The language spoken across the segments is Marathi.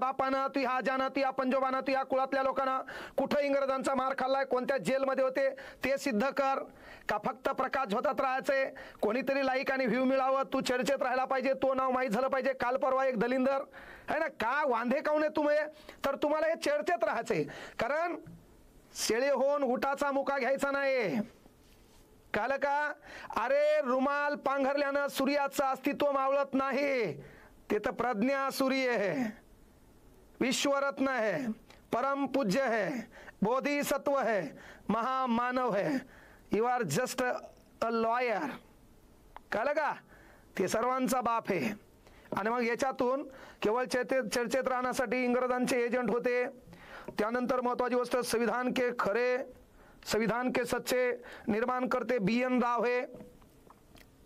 बापानं ती हा जाना ती पंजोबानं ती या कुळातल्या लोकांना कुठं इंग्रजांचा मार खाल्लाय, कोणत्या जेलमध्ये होते ते सिद्ध कर. का फक्त प्रकाश झोतात राहायचे, कोणीतरी लाईक आणि व्ह्यू मिळावं, तू चर्चेत राहायला पाहिजे, तो नाव माहीत झालं पाहिजे. काल परवा एक दलिंदर है ना, का वांधे काऊन आहे तुम्ही, तर तुम्हाला हे चर्चेत राहायचे. कारण शेळी होऊन उठाचा मुका घ्यायचा नाही. काल का अरे रुमाल पांघरल्यानं सूर्याचं अस्तित्व मावळत नाही. ते तर प्रज्ञा सूर्य है, विश्वरत्न है, परम पूज्य है, बोधिसत्व है, महामानव है. You are just a lawyer. कळलं का, ते सर्वांचा बाप आहे. आणि मग याच्यातून केवळ चर्चेत राहण्यासाठी इंग्रजांचे एजंट होते. त्यानंतर महत्वाची गोष्ट, संविधान के खरे, संविधान के सच्चे निर्माण करते BN राव हे.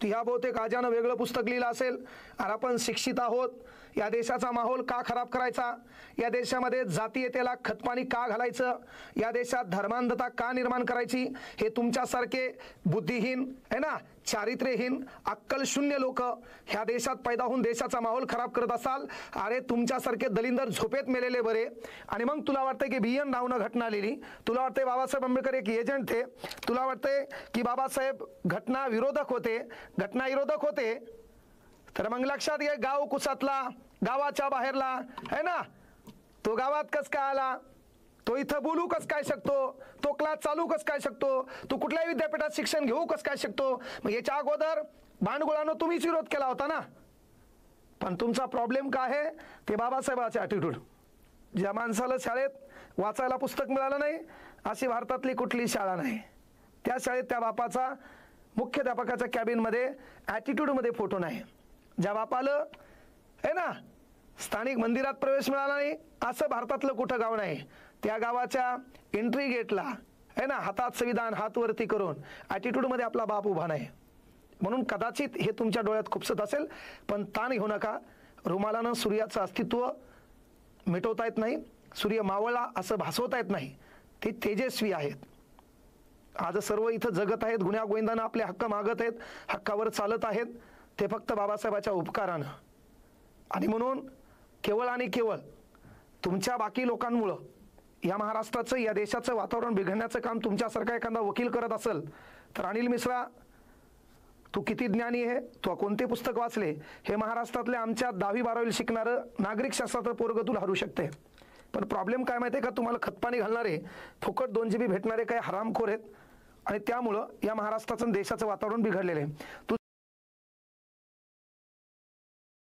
ह्या बहुतेक आजानं वेगळं पुस्तक लिहिलं असेल. आणि आपण शिक्षित आहोत. या देशाचा माहोल का खराब करायचा, या देशामध्ये जातीयतेला खतपाणी का घालायचं, या देशात धर्मांधता का निर्माण करायची, हे तुमच्यासारखे बुद्धिहीन है ना, चारित्र्यहीन, अक्कलशून्य लोक ह्या देशात पैदा होऊन देशाचा माहोल खराब करत असाल. अरे तुमच्यासारखे दलिंदर झोपेत मेलेले बरे. आणि मग तुला वाटतंय की BN रावनं घटना लिहिली, तुला वाटतंय बाबासाहेब आंबेडकर एक एजंट थे, तुला वाटतंय की बाबासाहेब घटना विरोधक होते, घटना विरोधक होते. तर मग लक्षात घे, गाव कुसातला, गावाच्या बाहेरला है ना, तो गावात कस काय आला, तो इथं बोलू कस काय शकतो, तो क्लास चालू कस काय शकतो, तो कुठल्याही विद्यापीठात शिक्षण घेऊ कस काय शकतो. मग याच्या अगोदर भांडगुळानं तुम्हीच विरोध केला होता ना. पण तुमचा प्रॉब्लेम काय आहे, ते बाबासाहेबांचे ॲटिट्यूड. ज्या माणसाला शाळेत वाचायला पुस्तक मिळालं नाही, अशी भारतातली कुठली शाळा नाही. त्या शाळेत त्या बापाचा मुख्याध्यापकाच्या कॅबिनमध्ये ॲटिट्यूडमध्ये फोटो नाही. ज्या बापाला है ना स्थानिक मंदिरात प्रवेश मिळाला नाही, असं भारतातलं कुठं गाव नाही. त्या गावाच्या एंट्री गेटला है ना, हातात संविधान हात वरती करून ॲटिट्यूडमध्ये आपला बाप उभा नाही. म्हणून कदाचित हे तुमच्या डोळ्यात खुपसत असेल, पण ताण घेऊ नका. रुमालानं सूर्याचं अस्तित्व मिटवता येत नाही, सूर्य मावळला असं भासवता येत नाही. ते तेजस्वी आहेत. आज सर्व इथं जगत आहेत, गुन्ह्या गोविंदानं आपले हक्क मागत आहेत, हक्कावर चालत आहेत, ते फक्त बाबासाहेबाच्या उपकारानं. आणि म्हणून केवळ आणि केवळ तुमच्या बाकी लोकांमुळं या महाराष्ट्राचं, या देशाचं वातावरण बिघडण्याचं काम तुमच्यासारखा एखादा वकील करत असेल, तर अनिल मिश्रा तू किती ज्ञानी आहे, तू कोणते पुस्तक वाचले, हे महाराष्ट्रातल्या आमच्या 10वी-12वी शिकणारं नागरिक शास्त्राचं पोरगं तुला हरू शकते. पण प्रॉब्लेम काय माहिती आहे का, तुम्हाला खतपाणी घालणारे, फुकट 2 GB भेटणारे काही हरामखोर आहेत. आणि त्यामुळं या महाराष्ट्राचं देशाचं वातावरण बिघडलेलं आहे.